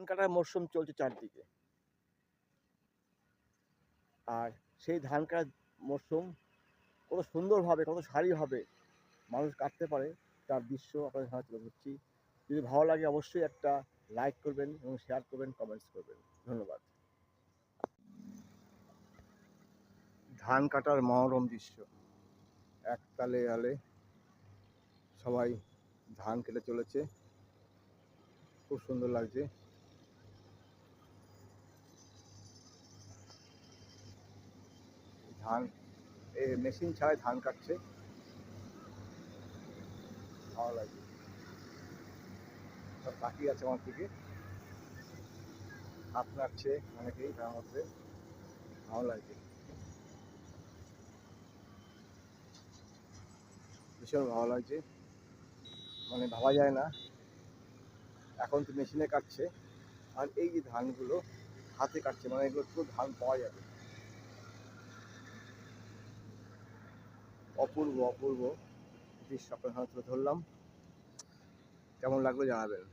কাটার মরশুম চলছে চারদিকে, আর সেই ধান কাটার মরশুম কত সুন্দরভাবে, কত সারিভাবে মানুষ কাটতে পারে তার দৃশ্য আপনাদের সামনে তুলে ধরছি। যদি ভালো লাগে অবশ্যই একটা লাইক করবেন এবং শেয়ার করবেন, কমেন্টস করবেন। ধন্যবাদ। ধান কাটার মনোরম দৃশ্য, এক তালে আলে সবাই ধান কেটে চলেছে, খুব সুন্দর লাগছে। ধান মেশিন ছাড়াই ধান কাটছে, ভালো লাগছে। সব তাকিয়ে আছে আমার দিকে, হাত নাড়ছে অনেকেই, তার মধ্যে ভালো লাগছে, ভীষণ ভালো লাগছে। মানে ভাবা যায় না, এখন তো মেশিনে কাটছে, আর এই যে ধানগুলো হাতে কাটছে, মানে এগুলো পুরো ধান পাওয়া যাবে। অপূর্ব অপূর্ব দৃশ্য আপনার হাতে তুলে ধরলাম, কেমন লাগলো জানাবেন।